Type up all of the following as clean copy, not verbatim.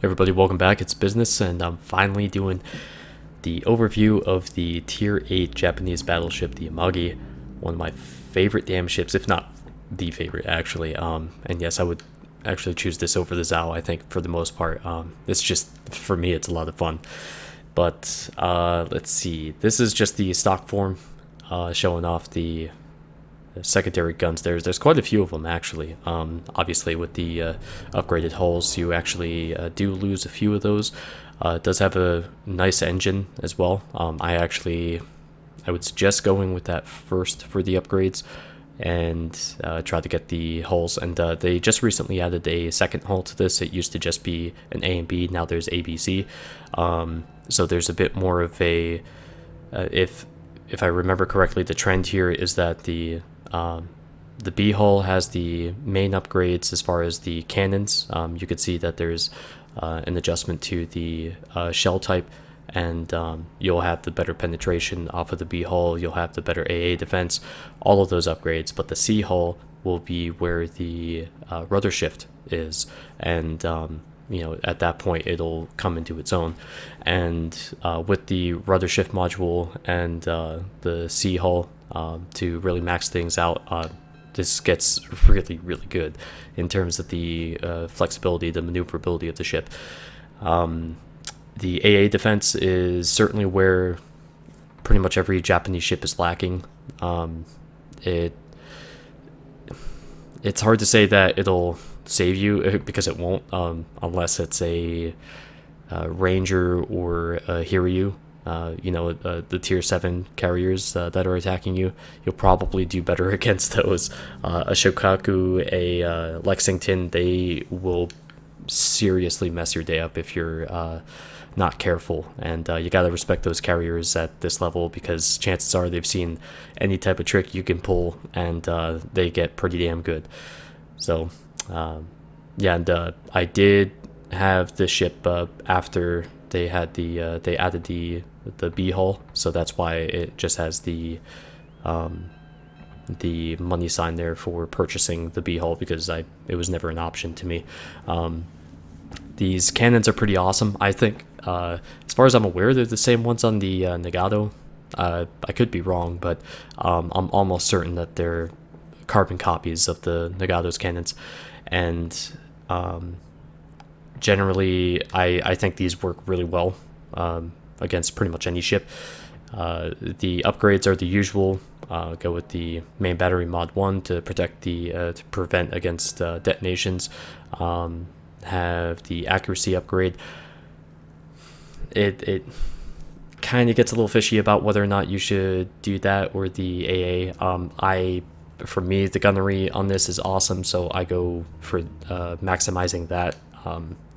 Everybody, welcome back. It's Business, and I'm finally doing the overview of the Tier 8 Japanese battleship, the Amagi, one of my favorite damn ships, if not the favorite, actually. And yes, I would actually choose this over the Zhao, I think, for the most part. It's just, for me, it's a lot of fun. But let's see. This is just the stock form showing off the secondary guns. There's quite a few of them, actually. Obviously with the upgraded hulls, you actually do lose a few of those. It does have a nice engine as well. I would suggest going with that first for the upgrades and try to get the hulls. And they just recently added a second hull to this. It used to just be an A and B, now there's ABC. So there's a bit more of a if I remember correctly, the trend here is that the B hull has the main upgrades as far as the cannons. You could see that there's an adjustment to the shell type, and you'll have the better penetration off of the B hull. You'll have the better AA defense, all of those upgrades. But the C hull will be where the rudder shift is, and at that point it'll come into its own. And with the rudder shift module and the C hull, to really max things out, this gets really, really good in terms of the flexibility, the maneuverability of the ship. The AA defense is certainly where pretty much every Japanese ship is lacking. It's hard to say that it'll save you, because it won't, unless it's a Ranger or a Hiryu. The tier 7 carriers that are attacking you. You'll probably do better against those. A Shokaku, a Lexington, they will seriously mess your day up if you're not careful. And you gotta respect those carriers at this level, because chances are they've seen any type of trick you can pull, and they get pretty damn good. So I did have this ship after they added the B hull, so that's why it just has the money sign there for purchasing the B hull, because it was never an option to me. These cannons are pretty awesome, I think. As far as I'm aware, they're the same ones on the Nagato. I could be wrong, but I'm almost certain that they're carbon copies of the Nagato's cannons. And generally, I think these work really well against pretty much any ship. The upgrades are the usual. Go with the main battery mod 1 to protect to prevent against detonations. Have the accuracy upgrade. It kind of gets a little fishy about whether or not you should do that or the AA. For me, the gunnery on this is awesome, so I go for maximizing that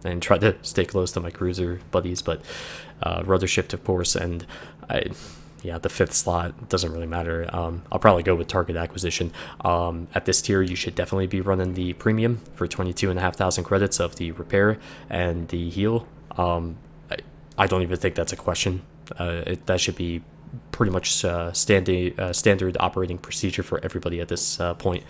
and try to stay close to my cruiser buddies. But rudder shift, of course, and the fifth slot doesn't really matter. I'll probably go with target acquisition. At this tier, you should definitely be running the premium for 22,500 credits of the repair and the heal. I don't even think that's a question. That should be pretty much standard operating procedure for everybody at this point.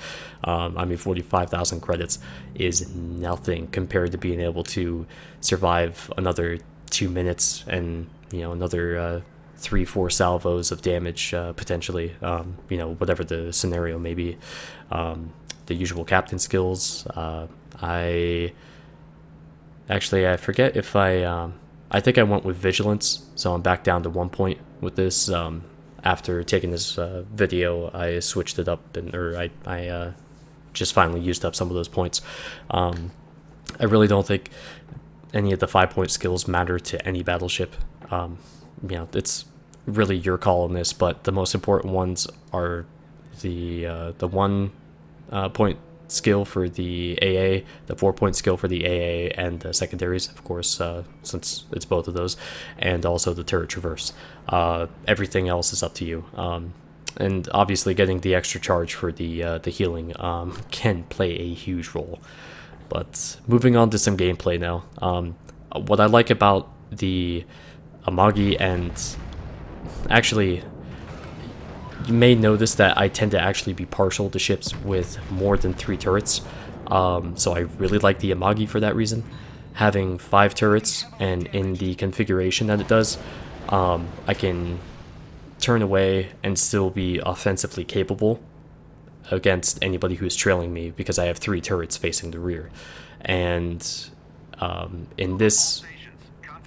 45,000 credits is nothing compared to being able to survive another 2 minutes and another 3-4 salvos of damage, potentially, whatever the scenario may be. The usual captain skills. I forget if I think I went with vigilance, so I'm back down to 1 point with this. After taking this video, I switched it up, I just finally used up some of those points. I really don't think any of the 5-point skills matter to any battleship. It's really your call on this, but the most important ones are the 1 point skill for the AA, the 4-point skill for the AA, and the secondaries, of course, since it's both of those, and also the turret traverse. Everything else is up to you. And obviously getting the extra charge for the healing can play a huge role. But moving on to some gameplay now. What I like about the Amagi, and actually you may notice that I tend to actually be partial to ships with more than 3 turrets. So I really like the Amagi for that reason. having 5 turrets and in the configuration that it does, I can turn away and still be offensively capable against anybody who's trailing me because I have 3 turrets facing the rear. And in this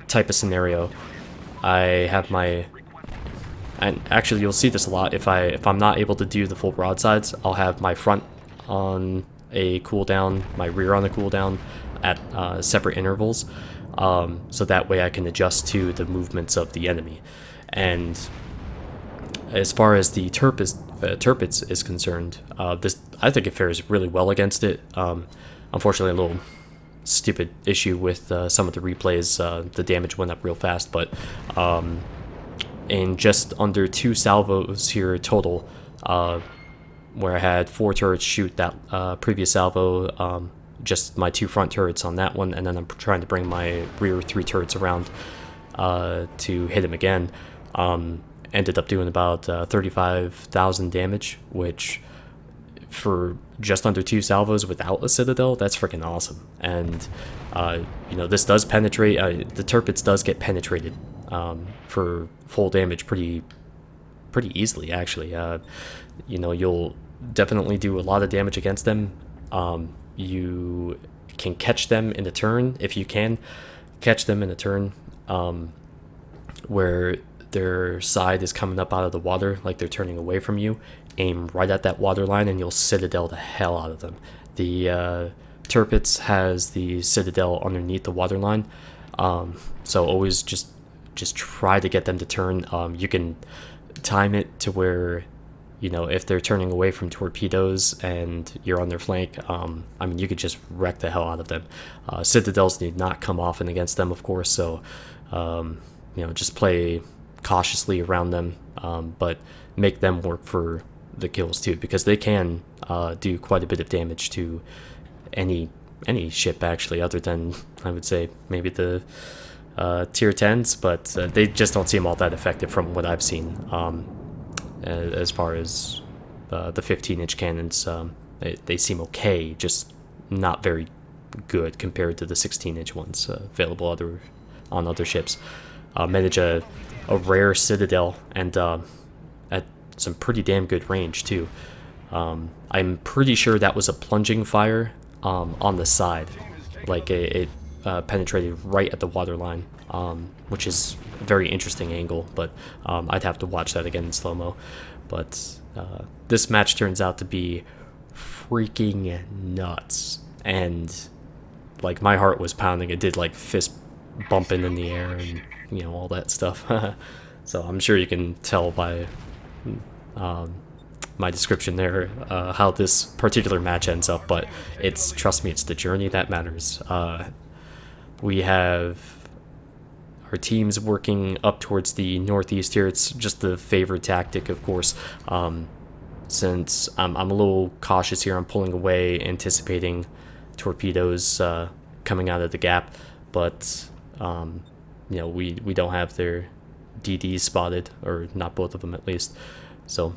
type of scenario, I have my, and actually you'll see this a lot, if I'm not able to do the full broadsides, I'll have my front on a cooldown, my rear on a cooldown at separate intervals, so that way I can adjust to the movements of the enemy. And as far as the turrets is concerned, this, I think it fares really well against it. Unfortunately, a little stupid issue with some of the replays, the damage went up real fast, but in just under 2 salvos here total, where I had 4 turrets shoot that previous salvo, just my 2 front turrets on that one, and then I'm trying to bring my rear 3 turrets around to hit him again. Ended up doing about 35,000 damage, which for just under 2 salvos without a citadel, that's freaking awesome. And you know, this does penetrate, the turrets does get penetrated for full damage pretty easily, actually. You know, you'll definitely do a lot of damage against them. You can catch them in a turn, if you can catch them in a turn, where their side is coming up out of the water, like they're turning away from you. Aim right at that water line and you'll citadel the hell out of them. The turrets has the citadel underneath the water line, so always just try to get them to turn. You can time it to where, you know, if they're turning away from torpedoes and you're on their flank, I mean, you could just wreck the hell out of them. Citadels need not come often against them, of course, so you know, just play cautiously around them, but make them work for the kills too, because they can do quite a bit of damage to any ship, actually, other than, I would say, maybe the tier 10s, but they just don't seem all that effective from what I've seen. As far as the 15-inch cannons, they seem okay, just not very good compared to the 16-inch ones available on other ships. Manage a rare citadel, and at some pretty damn good range too. I'm pretty sure that was a plunging fire on the side, like it penetrated right at the water line, which is a very interesting angle, but I'd have to watch that again in slow-mo. But this match turns out to be freaking nuts, and like my heart was pounding. It did like fist bumping in the air and, you know, all that stuff. So I'm sure you can tell by my description there how this particular match ends up, but trust me, it's the journey that matters. We have our teams working up towards the northeast here. It's just the favored tactic, of course. Since I'm a little cautious here, I'm pulling away, anticipating torpedoes coming out of the gap, but you know, we don't have their DDs spotted, or not both of them at least. So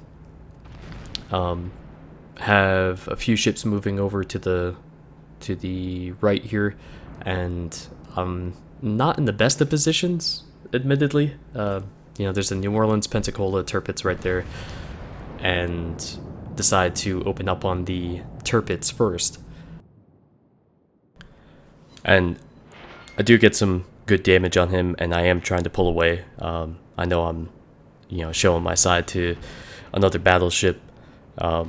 have a few ships moving over to the right here, and I'm not in the best of positions, admittedly. You know, there's a New Orleans Pensacola turrets right there, and decide to open up on the turrets first. And I do get some good damage on him, and I am trying to pull away. I know I'm, you know, showing my side to another battleship. I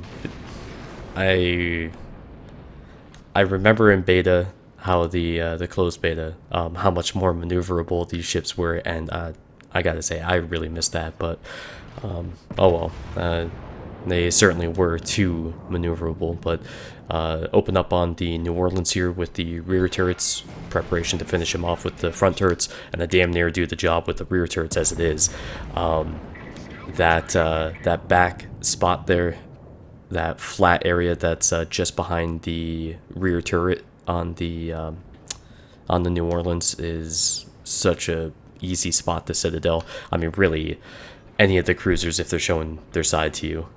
remember in beta how the closed beta, how much more maneuverable these ships were, and I gotta say I really missed that. But oh well, they certainly were too maneuverable. But open up on the New Orleans here with the rear turrets, preparation to finish him off with the front turrets, and I damn near do the job with the rear turrets as it is. That back spot there, that flat area that's just behind the rear turret on the New Orleans, is such a easy spot to citadel. I mean, really, any of the cruisers, if they're showing their side to you,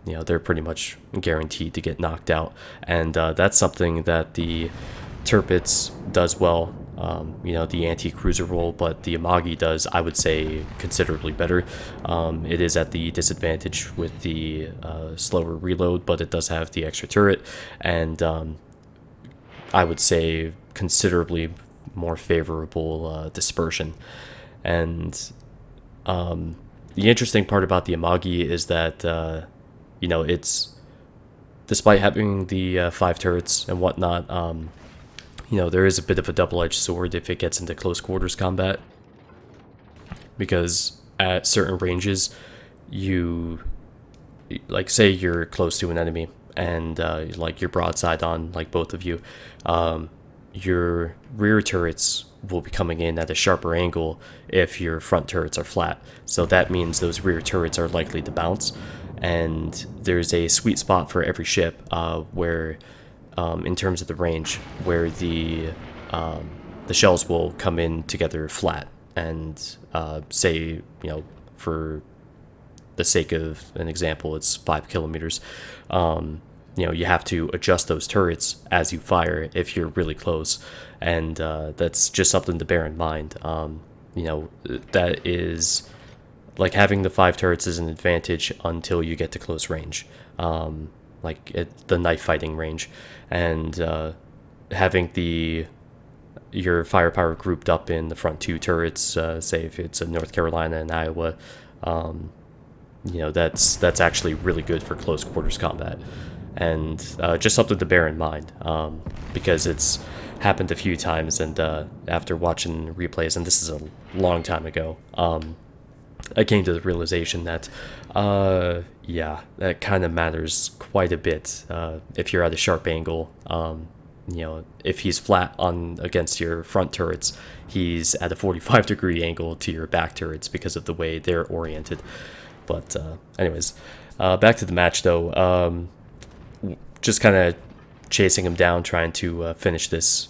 you know, they're pretty much guaranteed to get knocked out. And that's something that the Tirpitz does well, you know, the anti-cruiser role, but the Amagi does, I would say, considerably better. It is at the disadvantage with the slower reload, but it does have the extra turret, and I would say considerably more favorable dispersion. And the interesting part about the Amagi is that, you know, it's, despite having the 5 turrets and whatnot, you know, there is a bit of a double-edged sword if it gets into close quarters combat, because at certain ranges, you, like, say you're close to an enemy and like you're broadside on, like, both of you, your rear turrets will be coming in at a sharper angle if your front turrets are flat. So that means those rear turrets are likely to bounce, and there's a sweet spot for every ship where, in terms of the range, where the shells will come in together flat, and say, you know, for the sake of an example, it's 5 kilometers. You know, you have to adjust those turrets as you fire if you're really close, and that's just something to bear in mind. You know, that is, like, having the 5 turrets is an advantage until you get to close range, like at the knife fighting range, and having your firepower grouped up in the front 2 turrets, say if it's in North Carolina and Iowa, you know, that's actually really good for close quarters combat. And just something to bear in mind, because it's happened a few times, and after watching replays, and this is a long time ago, I came to the realization that, yeah, that kind of matters quite a bit. If you're at a sharp angle, you know, if he's flat on against your front turrets, he's at a 45-degree angle to your back turrets because of the way they're oriented. But anyways, back to the match though. Just kind of chasing him down, trying to finish this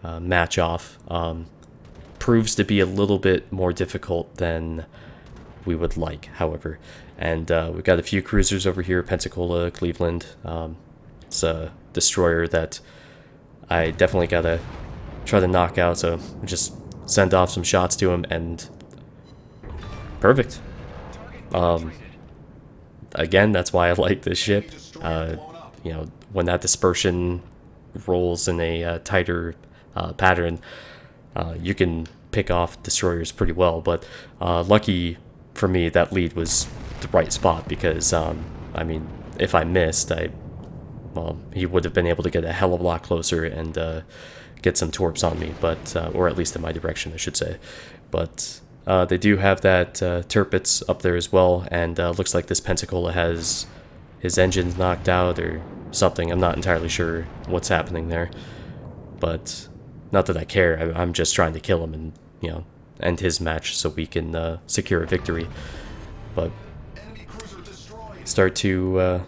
match off, proves to be a little bit more difficult than we would like, however. And we've got a few cruisers over here, Pensacola, Cleveland. It's a destroyer that I definitely gotta try to knock out, so just send off some shots to him, and perfect. Again, that's why I like this ship. You know, when that dispersion rolls in a tighter pattern, you can pick off destroyers pretty well. But lucky for me, that lead was the right spot, because I mean, if I missed, well, he would have been able to get a hell of a lot closer and get some torps on me, but or at least in my direction, I should say. But they do have that Tirpitz up there as well, and looks like this Pensacola has his engines knocked out or something. I'm not entirely sure what's happening there, but not that I care. I'm just trying to kill him and, you know, end his match so we can secure a victory. But start to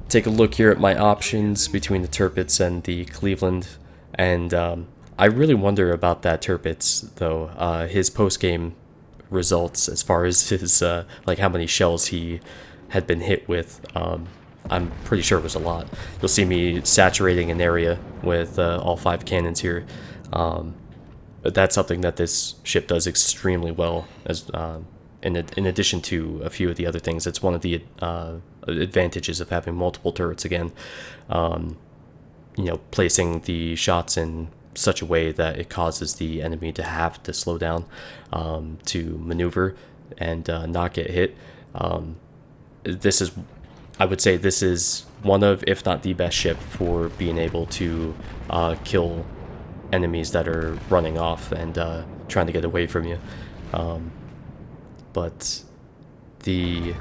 take a look here at my options between the Tirpitz and the Cleveland, and I really wonder about that Tirpitz though. His post-game results as far as his like how many shells he had been hit with, I'm pretty sure it was a lot. You'll see me saturating an area with all 5 cannons here. But that's something that this ship does extremely well, as in addition to a few of the other things. It's one of the advantages of having multiple turrets again. You know, placing the shots in such a way that it causes the enemy to have to slow down to maneuver and not get hit. This is, I would say, this is one of, if not the best ship for being able to kill enemies that are running off and trying to get away from you. But the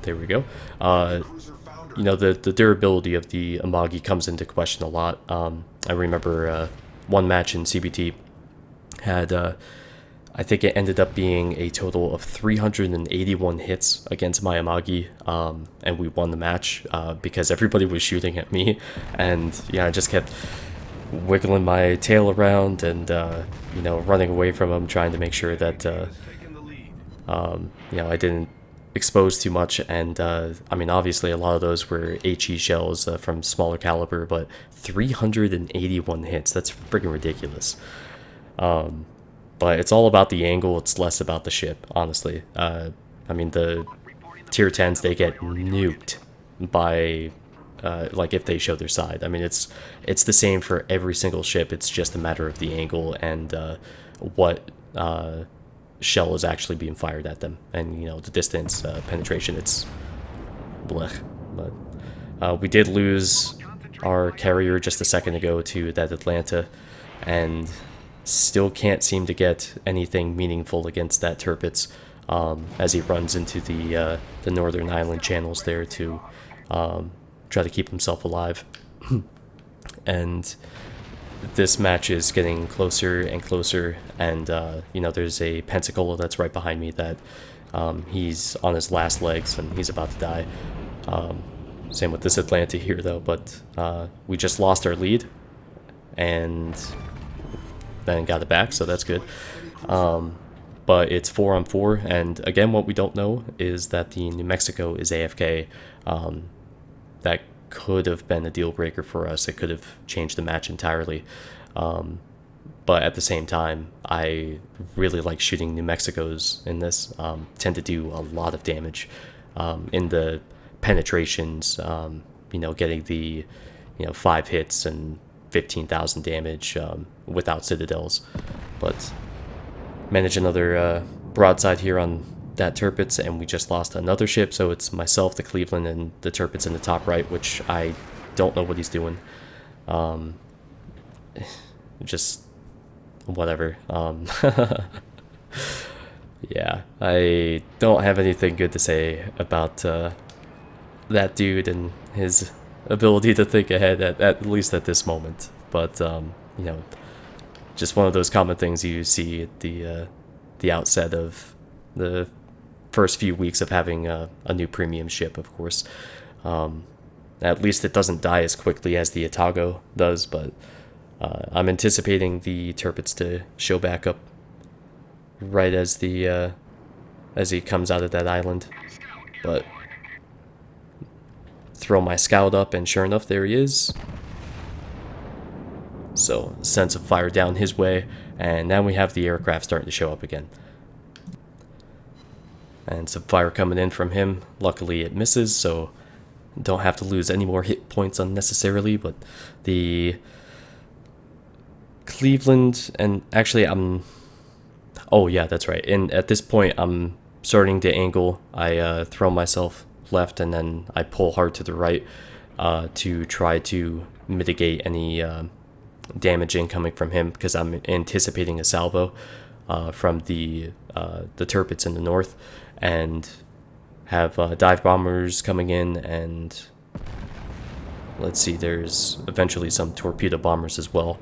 there we go. You know, the durability of the Amagi comes into question a lot. I remember one match in CBT had I think it ended up being a total of 381 hits against my Amagi, and we won the match because everybody was shooting at me, and yeah, I just kept wiggling my tail around and you know, running away from them, trying to make sure that you know, I didn't exposed too much, and I mean, obviously a lot of those were HE shells from smaller caliber, but 381 hits, that's freaking ridiculous. But it's all about the angle, it's less about the ship, honestly. I mean, the tier 10s, they get nuked by like if they show their side. I mean, it's the same for every single ship, it's just a matter of the angle and what shell is actually being fired at them, and you know, the distance, penetration, it's blech. But we did lose our carrier just a second ago to that Atlanta, and still can't seem to get anything meaningful against that Tirpitz, as he runs into the northern island channels there to try to keep himself alive. And this match is getting closer and closer, and you know, there's a Pensacola that's right behind me that he's on his last legs and he's about to die. Same with this Atlanta here though, but we just lost our lead and then got it back, so that's good. But it's 4-on-4, and again, what we don't know is that the New Mexico is AFK. That could have been a deal breaker for us. It could have changed the match entirely. But at the same time, I really like shooting New Mexicos in this. Tend to do a lot of damage in the penetrations. You know, getting the 5 hits and 15,000 damage without citadels. But manage another broadside here on that Tirpitz, and we just lost another ship, so it's myself, the Cleveland, and the Tirpitz in the top right, which I don't know what he's doing. Just whatever. Yeah, I don't have anything good to say about that dude and his ability to think ahead, at least at this moment. But you know, just one of those common things you see at the outset of the first few weeks of having a new premium ship, of course. At least it doesn't die as quickly as the Atago does, but I'm anticipating the Tirpitz to show back up right as he comes out of that island. But throw my scout up, and sure enough, there he is. So, sense of fire down his way, and now we have the aircraft starting to show up again. And some fire coming in from him. Luckily it misses, so don't have to lose any more hit points unnecessarily. But the Cleveland, and actually oh yeah, that's right. And at this point I'm starting to angle. I throw myself left, and then I pull hard to the right to try to mitigate any damage incoming from him, because I'm anticipating a salvo from the Tirpitz in the north, and have dive bombers coming in, and let's see, there's eventually some torpedo bombers as well.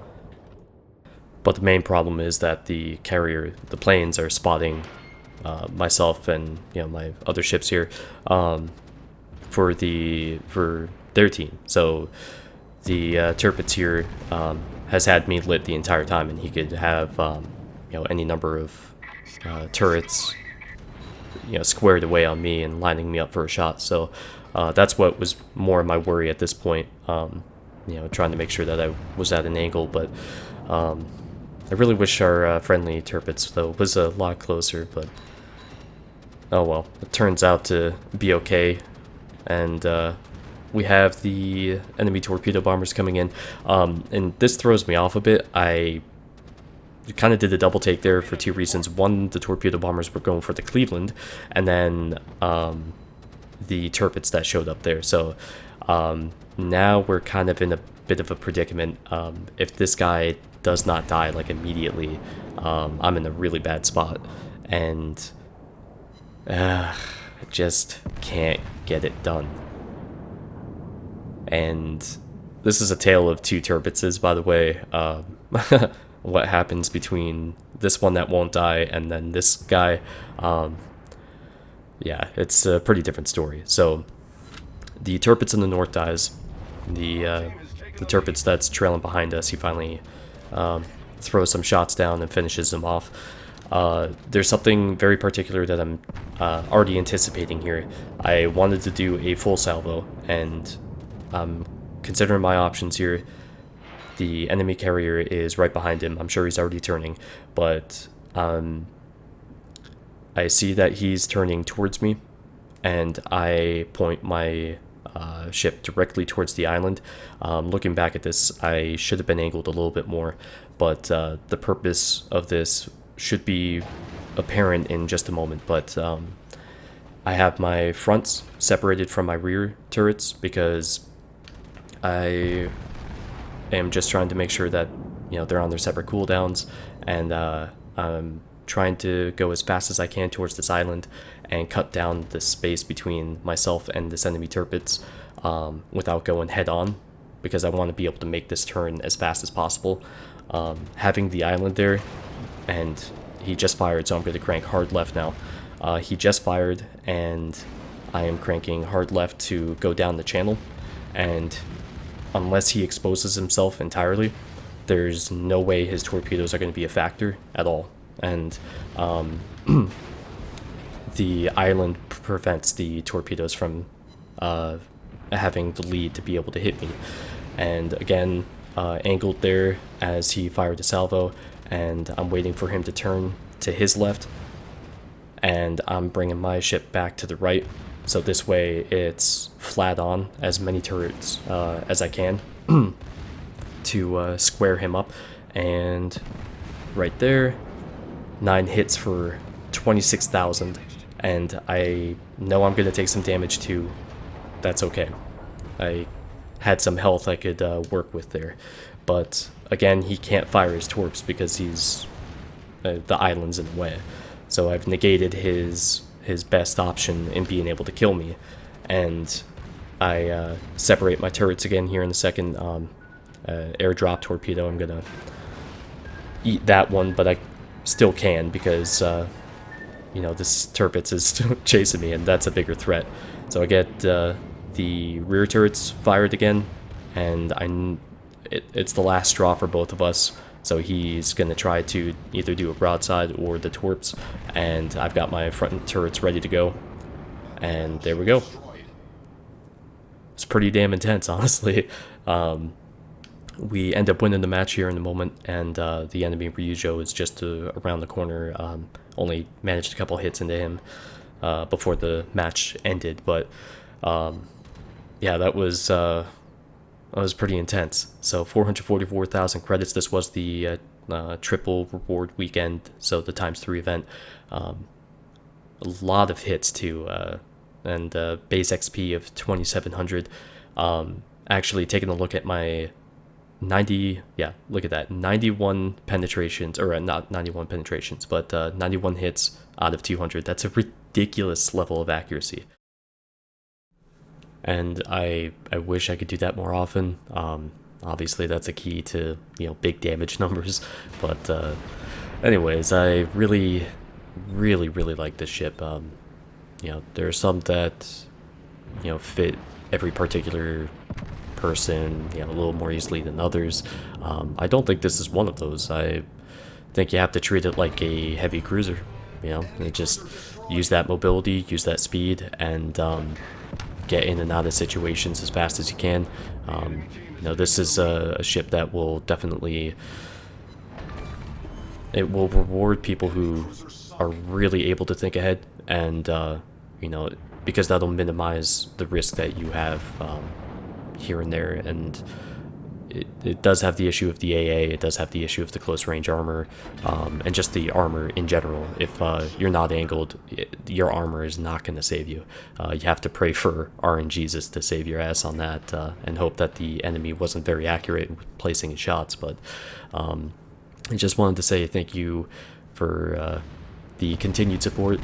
But the main problem is that the carrier, the planes, are spotting myself and my other ships here for their team. So the Tirpitz here has had me lit the entire time, and he could have any number of turrets squared away on me and lining me up for a shot. So that's what was more my worry at this point, trying to make sure that I was at an angle. But I really wish our friendly Tirpitz though was a lot closer, but oh well, it turns out to be okay. And we have the enemy torpedo bombers coming in, and this throws me off a bit. I kind of did a double take there for two reasons. One, the torpedo bombers were going for the Cleveland, and then the Tirpitz that showed up there. So now we're kind of in a bit of a predicament. If this guy does not die like immediately, I'm in a really bad spot, and I just can't get it done. And this is a tale of two Tirpitzes, by the way. What happens between this one that won't die and then this guy, yeah, it's a pretty different story. So the Tirpitz in the north dies. The Tirpitz that's trailing behind us, he finally throws some shots down and finishes them off. There's something very particular that I'm already anticipating here. I wanted to do a full salvo, and considering my options here, the enemy carrier is right behind him. I'm sure he's already turning, but I see that he's turning towards me, and I point my ship directly towards the island. Looking back at this, I should have been angled a little bit more, but the purpose of this should be apparent in just a moment. But I have my fronts separated from my rear turrets because I am just trying to make sure that, you know, they're on their separate cooldowns, and I'm trying to go as fast as I can towards this island and cut down the space between myself and this enemy turrets without going head on, because I want to be able to make this turn as fast as possible. Having the island there, and he just fired, so I'm going to crank hard left now. He just fired, and I am cranking hard left to go down the channel, and unless he exposes himself entirely, there's no way his torpedoes are going to be a factor at all. And the island prevents the torpedoes from having the lead to be able to hit me. And again, angled there as he fired a salvo, and I'm waiting for him to turn to his left, and I'm bringing my ship back to the right, so this way it's flat on as many turrets as I can to square him up. And right there, 9 hits for 26,000, and I know I'm going to take some damage too. That's okay. I had some health I could work with there, but again, he can't fire his torps because he's the island's in the way. So I've negated his best option in being able to kill me, and I separate my turrets again here in a second. Airdrop torpedo, I'm gonna eat that one, but I still can because you know, this turpets is still chasing me, and that's a bigger threat. So I get the rear turrets fired again, and it's the last straw for both of us. So he's going to try to either do a broadside or the torps, and I've got my front turrets ready to go. And there we go. It's pretty damn intense, honestly. We end up winning the match here in a moment, and the enemy Ryujo is just around the corner. Only managed a couple hits into him before the match ended, but yeah, that was pretty intense. So 444,000 credits. This was the triple reward weekend, so the ×3 event. A lot of hits too, and base XP of 2,700. Actually, taking a look at my 90, yeah, look at that, 91 penetrations, or not 91 penetrations, but 91 hits out of 200. That's a ridiculous level of accuracy. And I wish I could do that more often. Obviously, that's a key to, you know, big damage numbers. But anyways, I really like this ship. You know, there are some that, you know, fit every particular person, you know, a little more easily than others. I don't think this is one of those. I think you have to treat it like a heavy cruiser. You know, and just use that mobility, use that speed, and get in and out of situations as fast as you can. You know, this is a ship that will definitely, it will reward people who are really able to think ahead, and you know, because that'll minimize the risk that you have here and there. And it does have the issue of the AA, it does have the issue of the close range armor, and just the armor in general. If you're not angled, your armor is not going to save you. You have to pray for RNGesus to save your ass on that, and hope that the enemy wasn't very accurate with placing his shots. But I just wanted to say thank you for the continued support.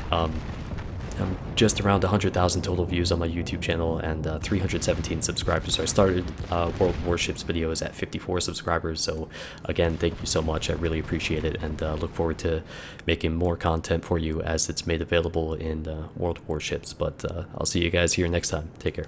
I'm just around 100,000 total views on my YouTube channel and 317 subscribers. So I started World Warships videos at 54 subscribers. So again, thank you so much. I really appreciate it, and look forward to making more content for you as it's made available in World Warships. But I'll see you guys here next time. Take care.